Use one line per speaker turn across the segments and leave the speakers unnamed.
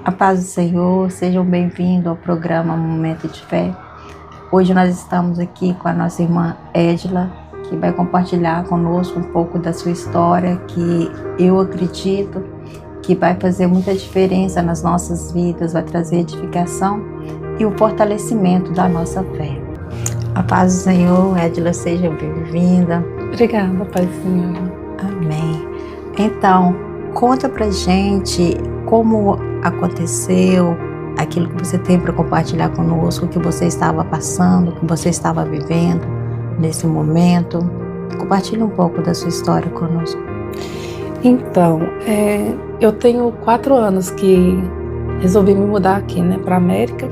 A paz do Senhor, sejam bem-vindos ao programa Momento de Fé. Hoje nós estamos aqui com a nossa irmã Edila, que vai compartilhar conosco um pouco da sua história, que eu acredito que vai fazer muita diferença nas nossas vidas, vai trazer edificação e o fortalecimento da nossa fé. A paz do Senhor, Edila, seja bem-vinda.
Obrigada, paz do Senhor.
Amém. Então, conta pra gente como aconteceu, aquilo que você tem para compartilhar conosco, o que você estava passando, o que você estava vivendo nesse momento. Compartilhe um pouco da sua história conosco.
Então, eu tenho 4 anos que resolvi me mudar aqui, para a América.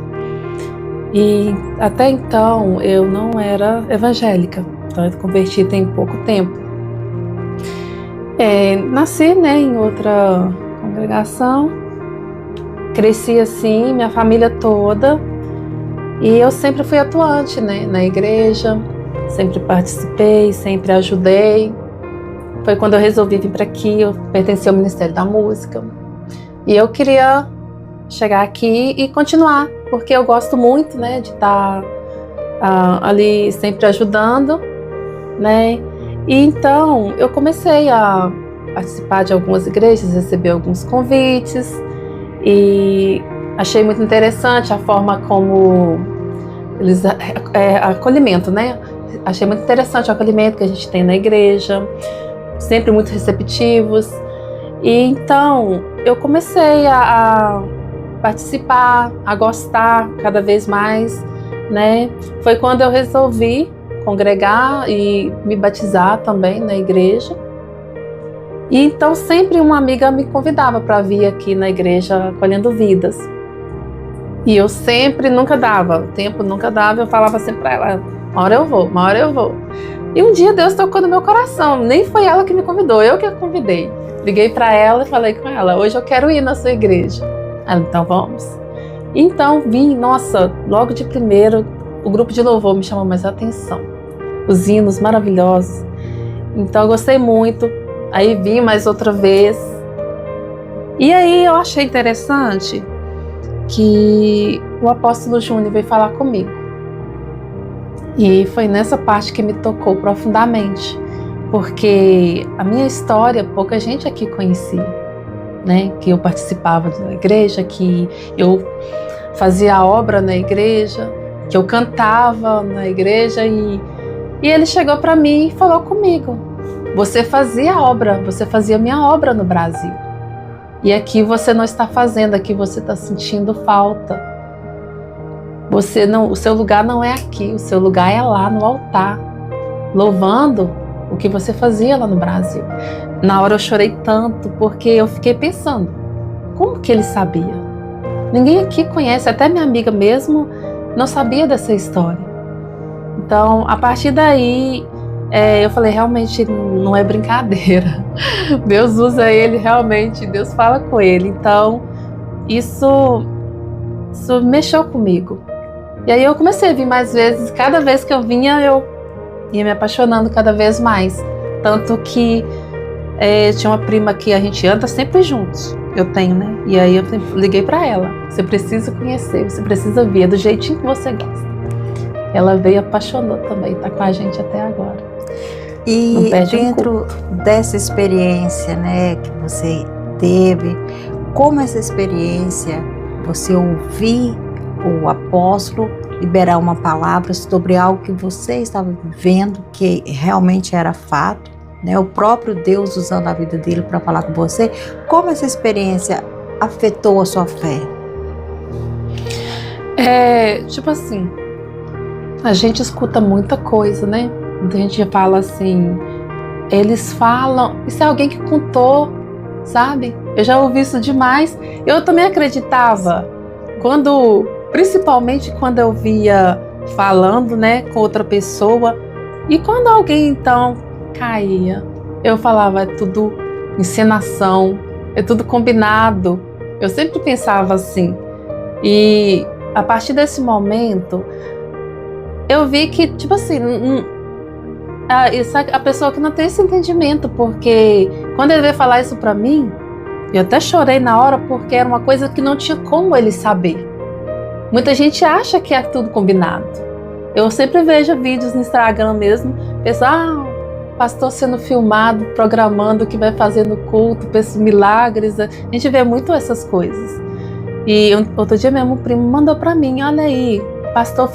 E até então eu não era evangélica, então eu converti tem pouco tempo. Nasci, em outra congregação, cresci assim, minha família toda, e eu sempre fui atuante, na igreja, sempre participei, sempre ajudei. Foi quando eu resolvi vir para aqui, eu pertenci ao Ministério da Música, e eu queria chegar aqui e continuar, porque eu gosto muito, de estar ali sempre ajudando, E então eu comecei a participar de algumas igrejas, receber alguns convites, e achei muito interessante a forma como eles acolhimento, Achei muito interessante o acolhimento que a gente tem na igreja, sempre muito receptivos. E então eu comecei a participar, a gostar cada vez mais, Foi quando eu resolvi congregar e me batizar também na igreja. E então sempre uma amiga me convidava para vir aqui na igreja acolhendo vidas. E eu sempre, nunca dava, o tempo nunca dava, eu falava sempre para ela, uma hora eu vou, uma hora eu vou. E um dia Deus tocou no meu coração, nem foi ela que me convidou, eu que a convidei. Liguei para ela e falei com ela, hoje eu quero ir na sua igreja. Ela, então vamos. Então vim, nossa, logo de primeiro, o grupo de louvor me chamou mais a atenção. Os hinos maravilhosos. Então eu gostei muito. Aí vim mais outra vez. E aí eu achei interessante que o apóstolo Júnior veio falar comigo. E foi nessa parte que me tocou profundamente. Porque a minha história, pouca gente aqui conhecia. Que eu participava da igreja, que eu fazia a obra na igreja, que eu cantava na igreja. E ele chegou para mim e falou comigo, você fazia a obra, você fazia a minha obra no Brasil. E aqui você não está fazendo, aqui você está sentindo falta. O seu lugar não é aqui, o seu lugar é lá no altar, louvando o que você fazia lá no Brasil. Na hora eu chorei tanto, porque eu fiquei pensando, como que ele sabia? Ninguém aqui conhece, até minha amiga mesmo não sabia dessa história. Então, a partir daí, eu falei, realmente não é brincadeira. Deus usa ele realmente, Deus fala com ele. Então, isso mexeu comigo. E aí eu comecei a vir mais vezes, cada vez que eu vinha, eu ia me apaixonando cada vez mais. Tanto que tinha uma prima que a gente anda sempre juntos, eu tenho, E aí eu liguei para ela, você precisa conhecer, você precisa ver, do jeitinho que você gosta. Ela veio e apaixonou também, tá com a gente até agora.
E dentro dessa experiência, que você teve, como essa experiência, você ouvir o apóstolo liberar uma palavra sobre algo que você estava vivendo, que realmente era fato, o próprio Deus usando a vida dele para falar com você, como essa experiência afetou a sua fé?
Tipo assim, a gente escuta muita coisa, Muita gente fala assim, eles falam, isso é alguém que contou, sabe? Eu já ouvi isso demais. Eu também acreditava, principalmente quando eu via falando, com outra pessoa, e quando alguém então caía, eu falava, é tudo encenação, é tudo combinado. Eu sempre pensava assim. E a partir desse momento, eu vi que, tipo assim, a pessoa que não tem esse entendimento, porque quando ele veio falar isso pra mim, Eu até chorei na hora porque era uma coisa que não tinha como ele saber. Muita gente acha que é tudo combinado. Eu sempre vejo vídeos no Instagram mesmo, pessoal, pastor sendo filmado, programando o que vai fazer no culto, milagres. A gente vê muito essas coisas. E outro dia mesmo, um primo mandou para mim, olha aí, o pastor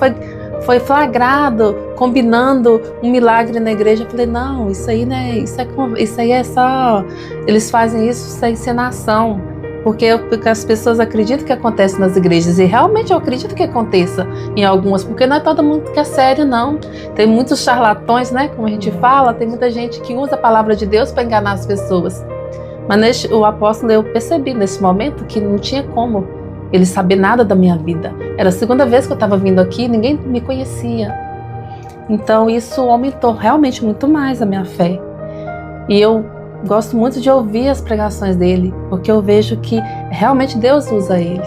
foi flagrado combinando um milagre na igreja. Eu falei, não, isso aí é só, eles fazem isso é encenação, porque as pessoas acreditam que acontece nas igrejas, e realmente eu acredito que aconteça em algumas, porque não é todo mundo que é sério, não. Tem muitos charlatões, né, como a gente fala, tem muita gente que usa a palavra de Deus para enganar as pessoas. Mas o apóstolo, eu percebi nesse momento que não tinha como ele saber nada da minha vida. Era a segunda vez que eu estava vindo aqui, ninguém me conhecia. Então isso aumentou realmente muito mais a minha fé. E eu gosto muito de ouvir as pregações dele, porque eu vejo que realmente Deus usa ele.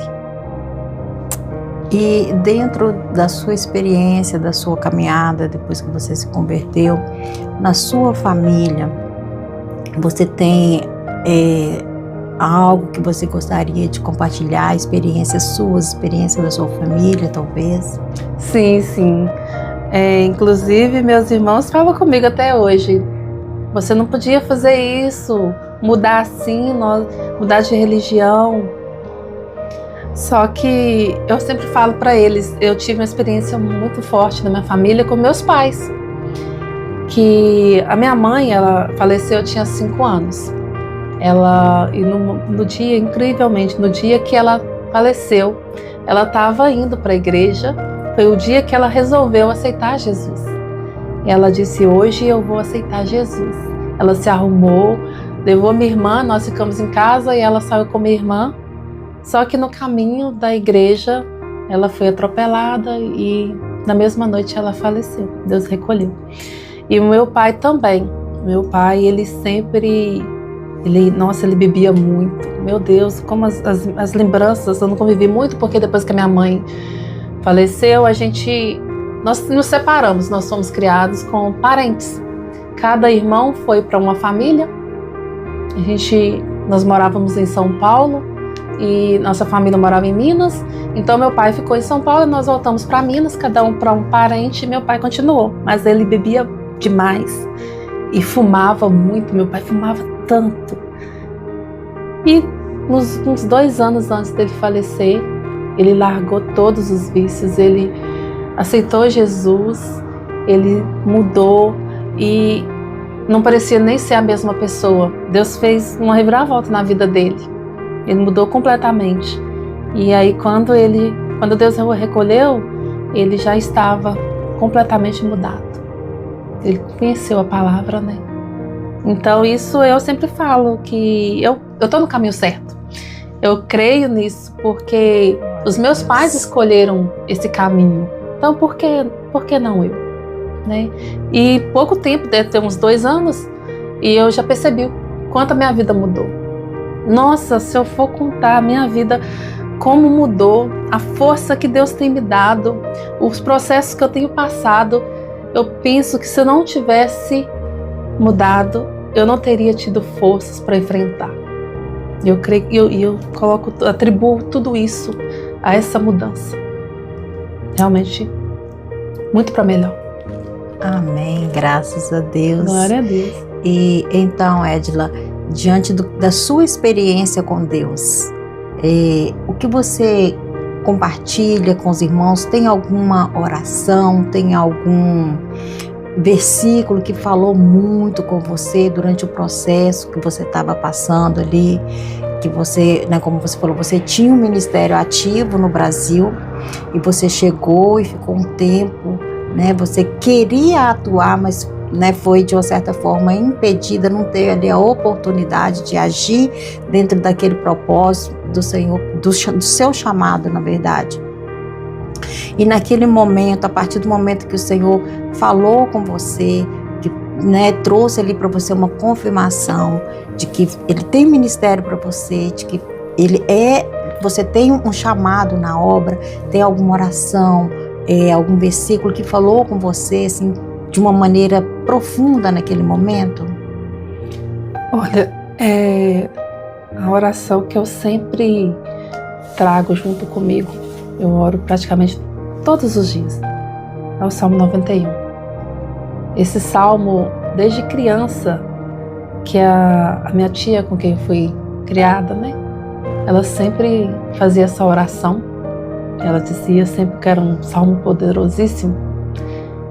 E dentro da sua experiência, da sua caminhada, depois que você se converteu, na sua família, você tem algo que você gostaria de compartilhar, experiências suas, experiência da sua família, talvez?
Sim, sim. Inclusive, meus irmãos falam comigo até hoje. Você não podia fazer isso, mudar assim, mudar de religião. Só que eu sempre falo para eles, eu tive uma experiência muito forte na minha família com meus pais. Que a minha mãe, ela faleceu, eu tinha 5 anos. E no dia, incrivelmente, no dia que ela faleceu, ela estava indo para a igreja. Foi o dia que ela resolveu aceitar Jesus. Ela disse, hoje eu vou aceitar Jesus. Ela se arrumou, levou minha irmã, nós ficamos em casa e ela saiu com minha irmã. Só que no caminho da igreja, ela foi atropelada e na mesma noite ela faleceu. Deus recolheu. E o meu pai também. Meu pai, ele sempre... Ele bebia muito. Meu Deus, como as lembranças, eu não convivi muito, porque depois que a minha mãe faleceu, nós nos separamos, nós fomos criados com parentes. Cada irmão foi para uma família. Nós morávamos em São Paulo e nossa família morava em Minas. Então meu pai ficou em São Paulo e nós voltamos para Minas, cada um para um parente, e meu pai continuou. Mas ele bebia demais e fumava muito. Meu pai fumava tanto. E uns 2 anos antes dele falecer, ele largou todos os vícios, ele aceitou Jesus, ele mudou e não parecia nem ser a mesma pessoa. Deus fez uma reviravolta na vida dele. Ele mudou completamente. E aí quando Deus o recolheu, ele já estava completamente mudado. Ele conheceu a palavra, né? Então isso eu sempre falo que eu estou no caminho certo. Eu creio nisso porque os meus pais escolheram esse caminho. Então por que não eu? Né? E pouco tempo, deve ter uns 2 anos, e eu já percebi o quanto a minha vida mudou. Nossa, se eu for contar a minha vida, como mudou, a força que Deus tem me dado, os processos que eu tenho passado, eu penso que se eu não tivesse mudado, eu não teria tido forças para enfrentar. Eu creio, eu atribuo tudo isso a essa mudança. Realmente, muito para melhor.
Amém, graças a Deus.
Glória a Deus.
E então, Edila, diante da sua experiência com Deus, o que você compartilha com os irmãos? Tem alguma oração, tem algum versículo que falou muito com você durante o processo que você estava passando ali, que você, né, como você falou, você tinha um ministério ativo no Brasil e você chegou e ficou um tempo, né, você queria atuar, mas, né, foi de uma certa forma impedida, não teve ali a oportunidade de agir dentro daquele propósito do Senhor, do seu chamado, na verdade. E naquele momento, a partir do momento que o Senhor falou com você, que, né, trouxe ali para você uma confirmação de que Ele tem ministério para você, de que você tem um chamado na obra, tem alguma oração, algum versículo que falou com você assim, de uma maneira profunda naquele momento?
Olha, a oração que eu sempre trago junto comigo. Eu oro praticamente todos os dias. É o Salmo 91. Esse salmo, desde criança, que a minha tia com quem eu fui criada, né? Ela sempre fazia essa oração. Ela dizia sempre que era um salmo poderosíssimo.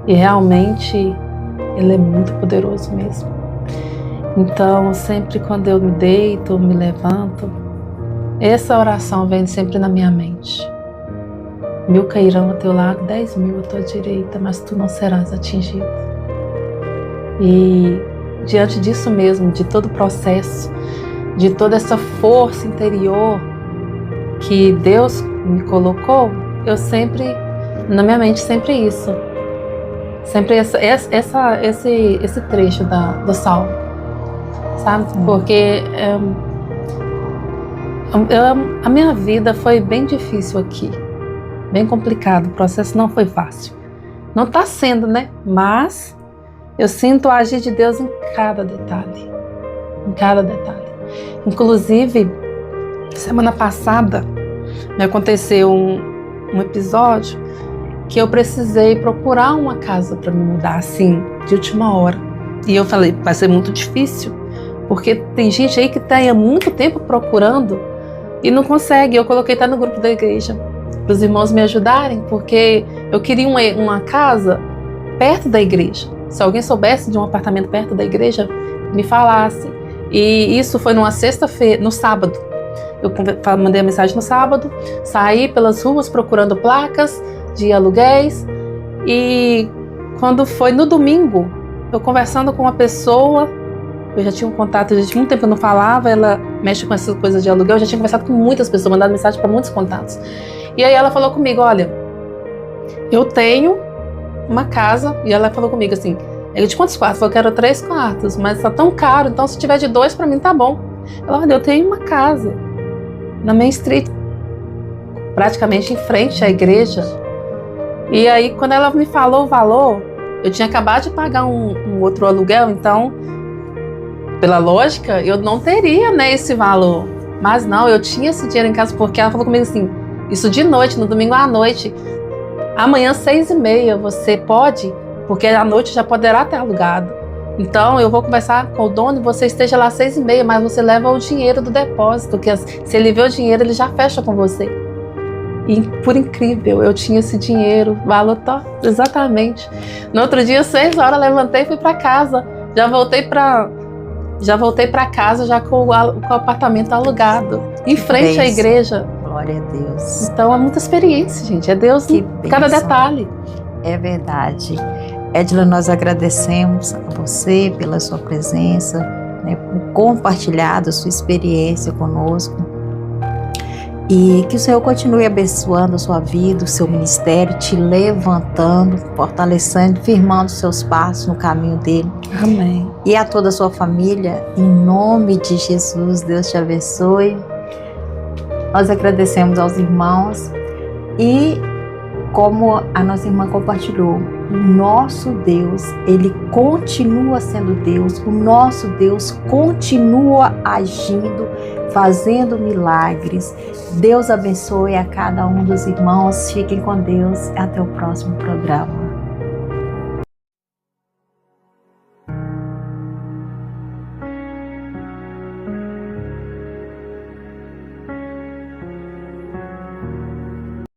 E realmente ele é muito poderoso mesmo. Então, sempre quando eu me deito, me levanto, essa oração vem sempre na minha mente. 1000 cairão ao teu lado, 10.000 à tua direita, mas tu não serás atingido. E diante disso mesmo, de todo o processo, de toda essa força interior que Deus me colocou, eu sempre, na minha mente, sempre isso. Sempre esse trecho do Salmo, sabe? Porque a minha vida foi bem difícil aqui, bem complicado, o processo não foi fácil. Não está sendo, né? Mas eu sinto o agir de Deus em cada detalhe, em cada detalhe. Inclusive, semana passada, me aconteceu um episódio que eu precisei procurar uma casa para me mudar, assim, de última hora. E eu falei, vai ser muito difícil, porque tem gente aí que está há muito tempo procurando e não consegue. Eu coloquei no grupo da igreja, para os irmãos me ajudarem, porque eu queria uma casa perto da igreja. Se alguém soubesse de um apartamento perto da igreja, me falasse. E isso foi numa sexta-feira, no sábado. Eu mandei a mensagem no sábado, saí pelas ruas procurando placas de aluguéis, e quando foi no domingo, eu conversando com uma pessoa, eu já tinha um contato, já tinha muito tempo que eu não falava, ela mexe com essas coisas de aluguel, eu já tinha conversado com muitas pessoas, mandado mensagem para muitos contatos. E aí ela falou comigo, olha, eu tenho uma casa, e ela falou comigo assim, eu de quantos quartos? Eu quero 3 quartos, mas tá tão caro, então se tiver de 2 para mim tá bom. Ela, olha, eu tenho uma casa na Main Street, praticamente em frente à igreja. E aí, quando ela me falou o valor, eu tinha acabado de pagar um outro aluguel, então, pela lógica, eu não teria, né, esse valor. Mas não, eu tinha esse dinheiro em casa, porque ela falou comigo assim, isso de noite, no domingo à noite, amanhã 6h30 você pode, porque à noite já poderá ter alugado. Então, eu vou conversar com o dono e você esteja lá 6h30, mas você leva o dinheiro do depósito, que se ele vê o dinheiro, ele já fecha com você. E, por incrível, eu tinha esse dinheiro, valor exatamente. No outro dia, 6 horas, levantei e fui para casa. Já voltei para casa já com o apartamento alugado, em frente à igreja.
Glória a Deus.
Então, é muita experiência, gente. É Deus em cada detalhe.
É verdade. Edila, nós agradecemos a você pela sua presença, né, por compartilhar a sua experiência conosco. E que o Senhor continue abençoando a sua vida, o seu ministério, te levantando, fortalecendo, firmando os seus passos no caminho dele.
Amém.
E a toda a sua família, em nome de Jesus, Deus te abençoe. Nós agradecemos aos irmãos e, como a nossa irmã compartilhou, o nosso Deus, Ele continua sendo Deus, o nosso Deus continua agindo, fazendo milagres. Deus abençoe a cada um dos irmãos. Fiquem com Deus. Até o próximo programa.